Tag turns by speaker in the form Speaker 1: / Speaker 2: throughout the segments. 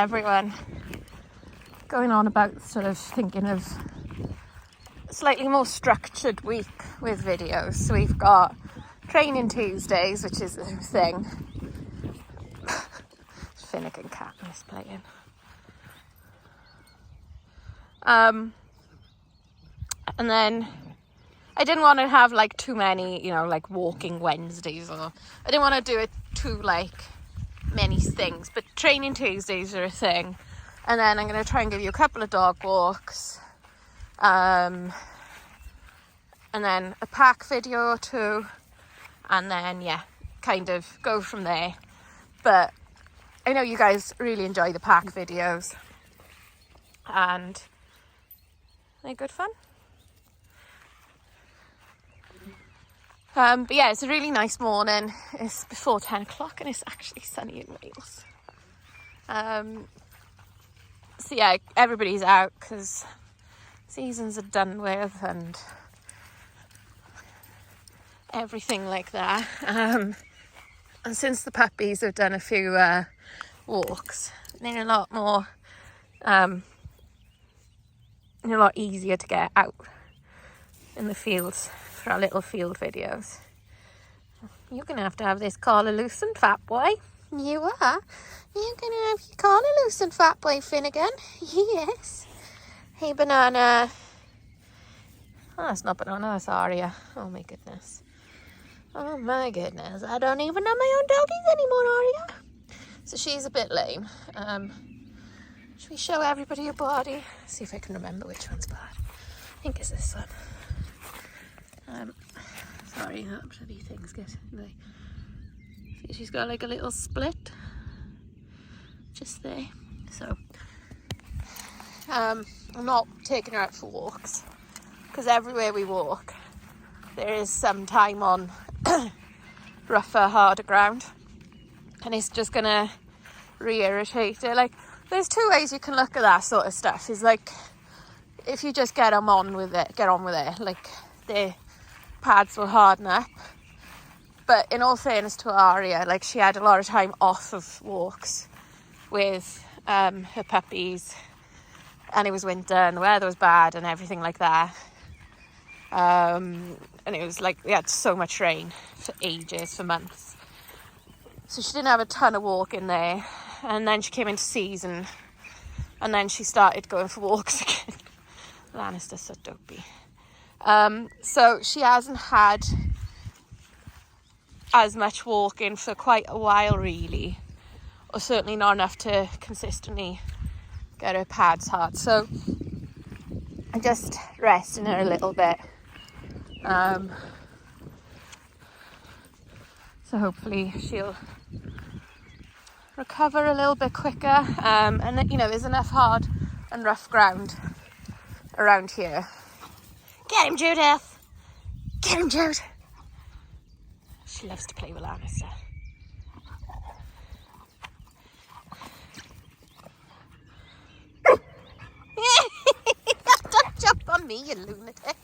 Speaker 1: everyone going on about sort of thinking of a slightly more structured week with videos. So we've got training Tuesdays, which is the thing. Finnegan cat is playing. And then I didn't want to have like too many, like walking Wednesdays, or I didn't want to do it too like many things, but training Tuesdays are a thing. And then I'm going to try and give you a couple of dog walks, and then a pack video or two, and then kind of go from there. But I know you guys really enjoy the pack videos and they're good fun. But yeah, it's a really nice morning. It's before 10 o'clock and it's actually sunny in Wales. So yeah, everybody's out because seasons are done with and everything like that. And since the puppies have done a few walks, they're a lot more, a lot easier to get out in the fields for our little field videos. You're going to have this collar loosened, fat boy. You are. You're going to have your collar loosened, fat boy Finnegan. Yes. Hey, Banana. Oh, that's not Banana, that's Aria. Oh, my goodness. Oh, my goodness. I don't even know my own doggies anymore, Aria. So she's a bit lame. Should we show everybody her body? See if I can remember which one's bad. I think it's this one. Sorry, that bloody thing's getting there. See, she's got like a little split just there. So I'm not taking her out for walks because everywhere we walk there is some time on rougher, harder ground, and it's just gonna re-irritate her. Like, there's two ways you can look at that sort of stuff. Is like, if you just get on with it, like the pads will harden up. But in all fairness to Aria, like, she had a lot of time off of walks with her puppies, and it was winter and the weather was bad and everything like that. And it was like we had so much rain for ages, for months. So she didn't have a ton of walk in there. And then she came into season, and then she started going for walks again. Lannister's so dopey. So she hasn't had as much walking for quite a while, really, or certainly not enough to consistently get her pads hard. So I'm just resting her a little bit. So hopefully she'll recover a little bit quicker. And there's enough hard and rough ground around here. Get him, Judith! Get him, Jude! She loves to play with Lannister. Don't jump on me, you lunatic.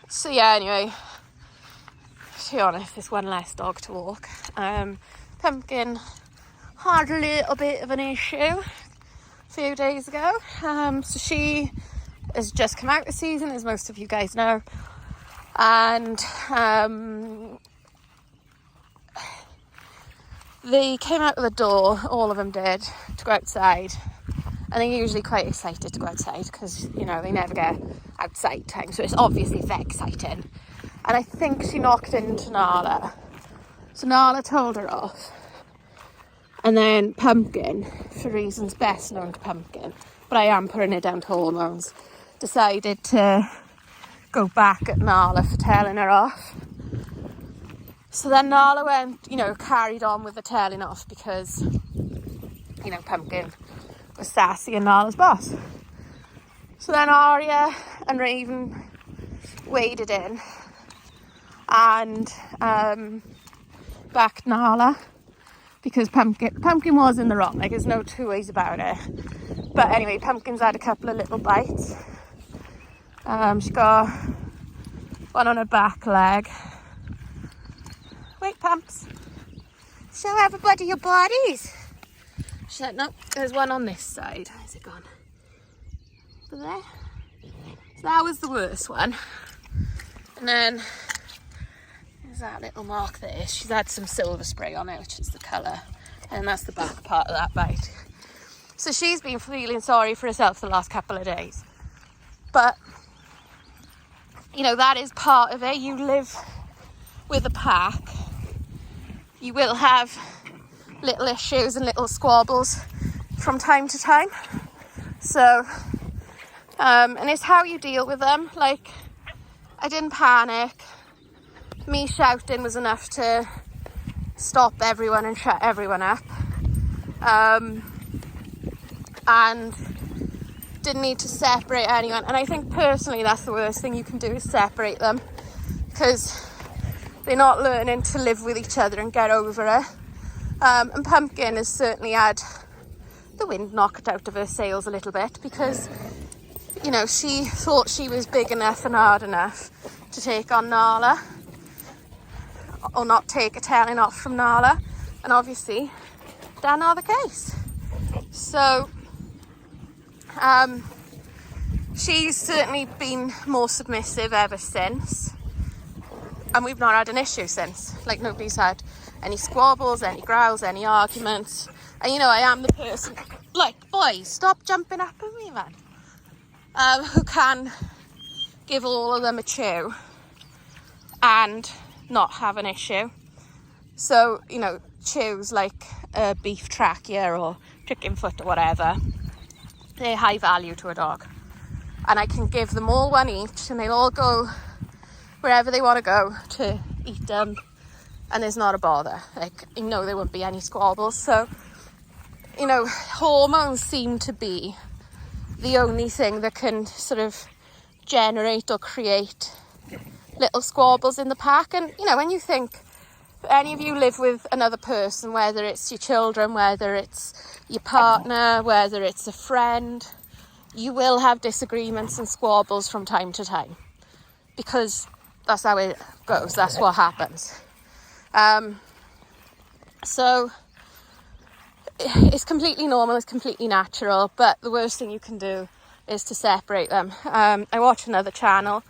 Speaker 1: So yeah, anyway, to be honest, there's one less dog to walk. Pumpkin had a little bit of an issue a few days ago. So she has just come out this season, as most of you guys know. And they came out of the door, all of them did, to go outside. And they're usually quite excited to go outside because, they never get outside time. So it's obviously very exciting. And I think she knocked into Nala. So Nala told her off. And then Pumpkin, for reasons best known to Pumpkin, but I am putting it down to hormones, decided to go back at Nala for telling her off. So then Nala went, carried on with the telling off because, Pumpkin was sassy and Nala's boss. So then Aria and Raven waded in and backed Nala because Pumpkin was in the wrong. Like, there's no two ways about it. But anyway, Pumpkin's had a couple of little bites. She got one on her back leg. Wait, Pup. bumps. Show everybody your bodies. She's like, no, there's one on this side. Where's it gone? Over there. So that was the worst one. And then there's that little mark there. She's had some silver spray on it, which is the colour. And that's the back part of that bite. So she's been feeling sorry for herself the last couple of days. But, you know, that is part of it. You live with a pack. You will have little issues and little squabbles from time to time. So, and it's how you deal with them. Like, I didn't panic. Me shouting was enough to stop everyone and shut everyone up. And didn't need to separate anyone. And I think personally that's the worst thing you can do, is separate them, because they're not learning to live with each other and get over it. And Pumpkin has certainly had the wind knocked out of her sails a little bit, because, you know, she thought she was big enough and hard enough to take on Nala, or not take a telling off from Nala, and obviously that's not the case. So she's certainly been more submissive ever since, and we've not had an issue since. Like, nobody's had any squabbles, any growls, any arguments. And, you know, I am the person, like, boys, stop jumping up at me, man, who can give all of them a chew and not have an issue. So, you know, chews like a beef trachea or chicken foot or whatever, they're high value to a dog. And I can give them all one each, and they'll all go wherever they want to go to eat them, and there's not a bother. Like, you know, there won't be any squabbles. So, you know, hormones seem to be the only thing that can sort of generate or create little squabbles in the pack. And, you know, when you think, any of you live with another person, whether it's your children, whether it's your partner, whether it's a friend, you will have disagreements and squabbles from time to time, because that's how it goes. That's what happens. So it's completely normal, it's completely natural, but the worst thing you can do is to separate them. I watch another channel,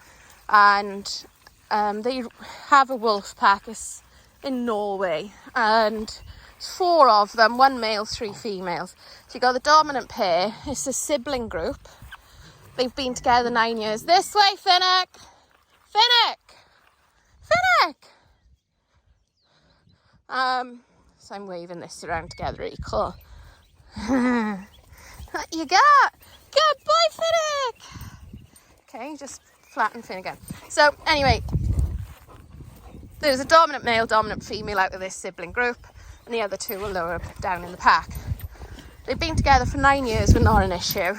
Speaker 1: and they have a wolf pack. It's in Norway, and 4 of them, 1 male, 3 females. So you got the dominant pair. It's a sibling group. They've been together 9 years. This way, Finnick! Finnick! Finnick! So I'm waving this around together equal. You got! Good boy, Finnick! Okay, just flatten Finn again. So anyway, there's a dominant male, dominant female out of this sibling group, and the other 2 are lower down in the pack. They've been together for 9 years with not an issue,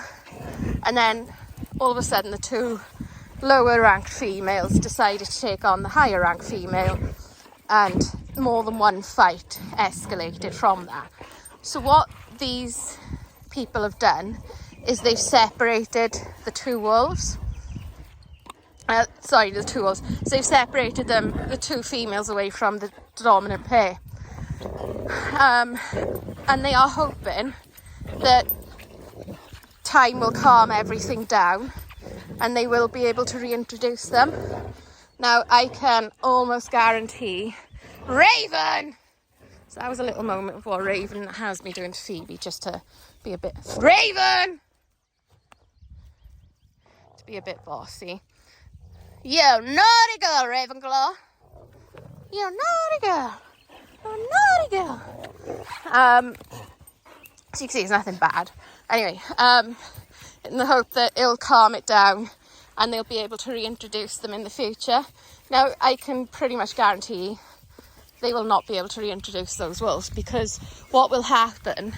Speaker 1: and then all of a sudden the 2 lower ranked females decided to take on the higher ranked female, and more than one fight escalated from that. So what these people have done is they've separated the 2 wolves. The 2 wolves. So they've separated them, the 2 females, away from the dominant pair. And they are hoping that time will calm everything down and they will be able to reintroduce them. Now, I can almost guarantee Raven! So that was a little moment before Raven has me doing Phoebe, just to be a bit... Raven! To be a bit bossy. You naughty girl, Ravenclaw. You naughty girl. You naughty girl. So you can see it's nothing bad. Anyway, in the hope that it'll calm it down and they'll be able to reintroduce them in the future. Now, I can pretty much guarantee they will not be able to reintroduce those wolves, because what will happen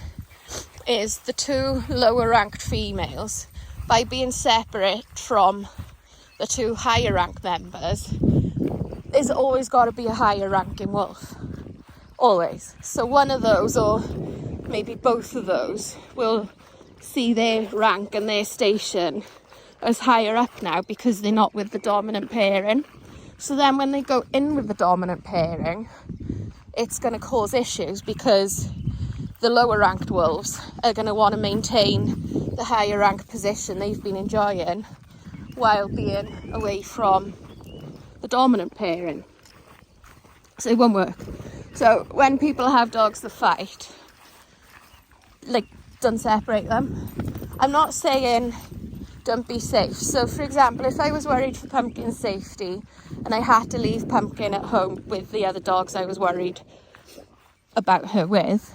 Speaker 1: is the 2 lower ranked females, by being separate from the 2 higher ranked members, there's always got to be a higher ranking wolf. Always. So one of those, or maybe both of those, will see their rank and their station as higher up now, because they're not with the dominant pairing. So then when they go in with the dominant pairing, it's going to cause issues, because the lower ranked wolves are going to want to maintain the higher ranked position they've been enjoying while being away from the dominant pairing. So it won't work. So when people have dogs that fight, like, don't separate them. I'm not saying don't be safe. So for example, if I was worried for Pumpkin's safety and I had to leave Pumpkin at home with the other dogs I was worried about her with,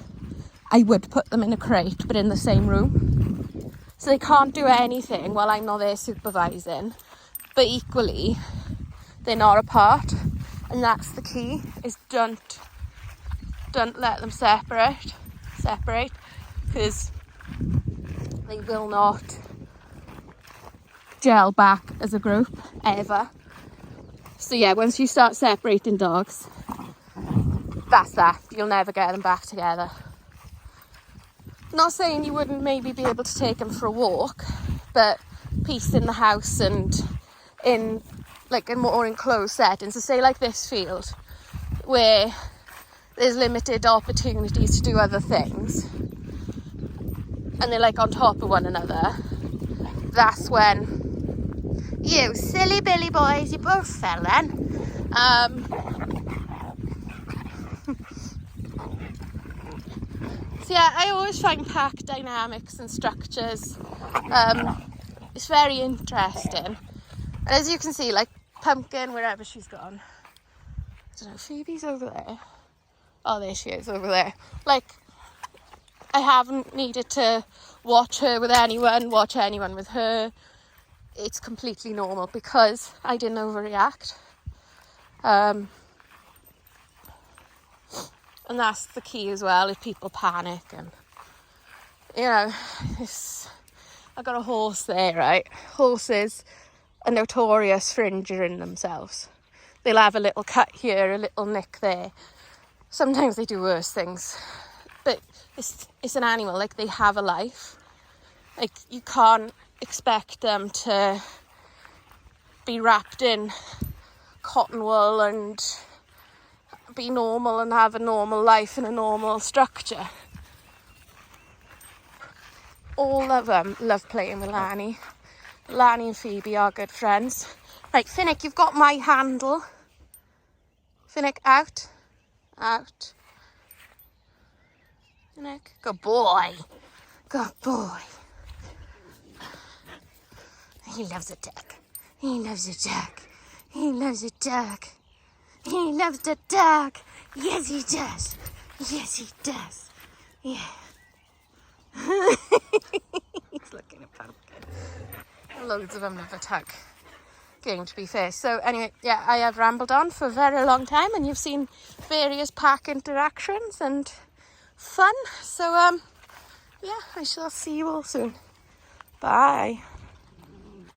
Speaker 1: I would put them in a crate, but in the same room. So they can't do anything while I'm not there supervising, but equally they're not apart. And that's the key, is don't let them separate, because they will not gel back as a group ever. So yeah, once you start separating dogs, that's that. You'll never get them back together. Not saying you wouldn't maybe be able to take them for a walk, but peace in the house and in like a more enclosed setting. So say like this field where there's limited opportunities to do other things and they're like on top of one another, that's when, you silly Billy boys, you both fell then. So yeah, I always find pack dynamics and structures, it's very interesting. And as you can see, like Pumpkin, wherever she's gone, I don't know, Phoebe's over there. Oh, there she is, over there. Like, I haven't needed to watch her with anyone, watch anyone with her. It's completely normal because I didn't overreact. And that's the key as well, if people panic. And, you know, I've got a horse there, right? Horses are notorious for injuring themselves. They'll have a little cut here, a little nick there. Sometimes they do worse things. But it's an animal, like, they have a life. Like, you can't expect them to be wrapped in cotton wool and be normal and have a normal life in a normal structure. All of them love playing with Lani. Lani and Phoebe are good friends. Right, Finnick, you've got my handle. Finnick, out. Out. Finnick, good boy. Good boy. He loves a duck. He loves a duck. He loves a duck. He loves the duck. Yes, he does. Yes, he does. Yeah. He's looking at Pumpkin. Loads of them love a duck. Game, to be fair. So anyway, yeah, I have rambled on for a very long time, and you've seen various pack interactions and fun. So yeah, I shall see you all soon. Bye.